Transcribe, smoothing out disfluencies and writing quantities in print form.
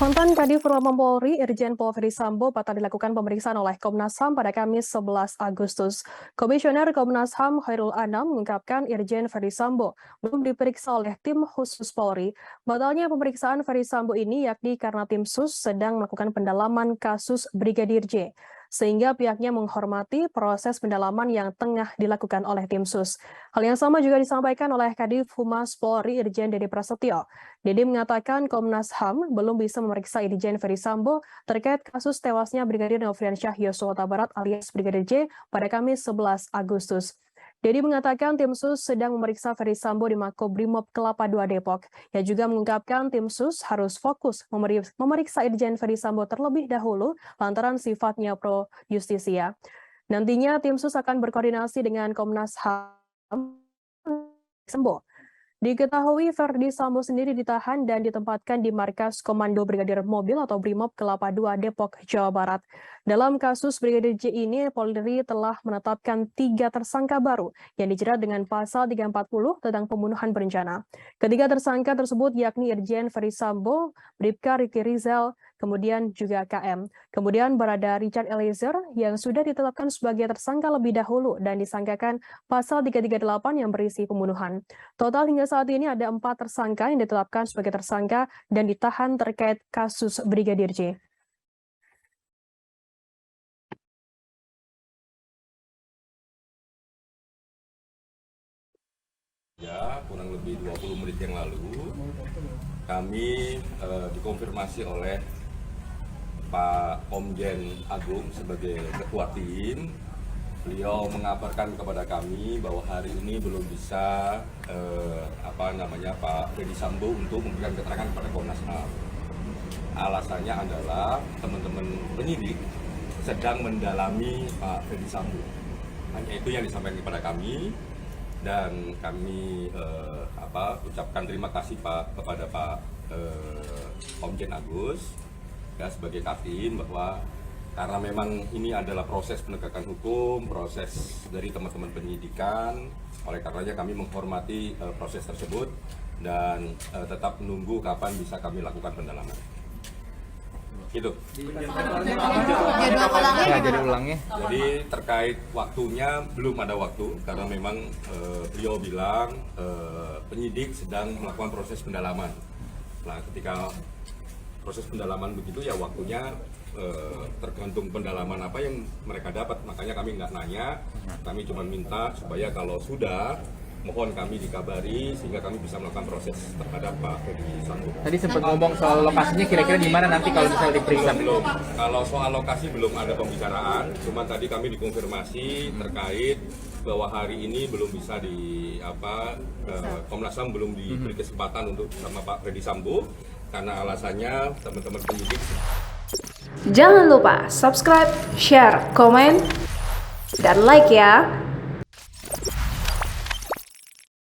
Mantan Kadif Propam Polri, Irjen Pol Ferdisambo batal dilakukan pemeriksaan oleh Komnas HAM pada Kamis 11 Agustus. Komisioner Komnas HAM Khairul Anam mengungkapkan Irjen Ferdisambo belum diperiksa oleh tim khusus Polri. Batalnya pemeriksaan Ferdisambo ini yakni karena tim SUS sedang melakukan pendalaman kasus Brigadir J, sehingga pihaknya menghormati proses pendalaman yang tengah dilakukan oleh tim SUS. Hal yang sama juga disampaikan oleh Kadif Humas Polri Irjen Dede Prasetyo. Dede mengatakan Komnas HAM belum bisa memeriksa Irjen Ferdisambo terkait kasus tewasnya Brigadir Nofriansyah Yosua Huta Barat alias Brigadir J pada Kamis 11 Agustus. Dede mengatakan tim SUS sedang memeriksa Ferdisambo di Makobrimob Kelapa II Depok. Ia juga mengungkapkan tim SUS harus fokus memeriksa Irjen Ferdisambo terlebih dahulu lantaran sifatnya pro justisia. Nantinya tim SUS akan berkoordinasi dengan Komnas HAM. Diketahui Ferdisambo sendiri ditahan dan ditempatkan di markas Komando Brigadir Mobil atau Brimob Kelapa II Depok, Jawa Barat. Dalam kasus Brigadir J ini, Polri telah menetapkan 3 tersangka baru yang dijerat dengan pasal 340 tentang pembunuhan berencana. Ketiga tersangka tersebut yakni Irjen Ferdisambo, Bribka Riki Rizal, kemudian juga KM. Kemudian Barada Richard Eliezer yang sudah ditetapkan sebagai tersangka lebih dahulu dan disangkakan pasal 338 yang berisi pembunuhan. Total hingga saat ini ada 4 tersangka yang ditetapkan sebagai tersangka dan ditahan terkait kasus Brigadir J. Ya, kurang lebih 20 menit yang lalu, kami dikonfirmasi oleh Pak Komjen Agung sebagai ketua tim. Beliau mengabarkan kepada kami bahwa hari ini belum bisa Pak Ferdisambo untuk memberikan keterangan kepada Komnas HAM. Alasannya adalah teman-teman penyidik sedang mendalami Pak Ferdisambo. Hanya itu yang disampaikan kepada kami. Dan kami ucapkan terima kasih kepada Pak Komjen Agus ya, sebagai Katim, bahwa karena memang ini adalah proses penegakan hukum, proses dari teman-teman penyidikan, oleh karenanya kami menghormati proses tersebut dan tetap menunggu kapan bisa kami lakukan pendalaman. Itu. Jadi terkait waktunya belum ada waktu karena memang beliau bilang penyidik sedang melakukan proses pendalaman. Nah, ketika proses pendalaman begitu ya waktunya tergantung pendalaman apa yang mereka dapat. Makanya kami nggak nanya, kami cuma minta supaya kalau sudah mohon kami dikabari sehingga kami bisa melakukan proses terhadap Pak Ferdisambo. Tadi sempat ngomong soal lokasinya kira-kira di mana nanti kalau misalnya diperiksa? Belum. Kalau soal lokasi belum ada pembicaraan, cuma tadi kami dikonfirmasi terkait bahwa hari ini belum bisa Komnas HAM belum diberi kesempatan untuk sama Pak Ferdisambo karena alasannya teman-teman penyidik. Jangan lupa subscribe, share, komen, dan like ya.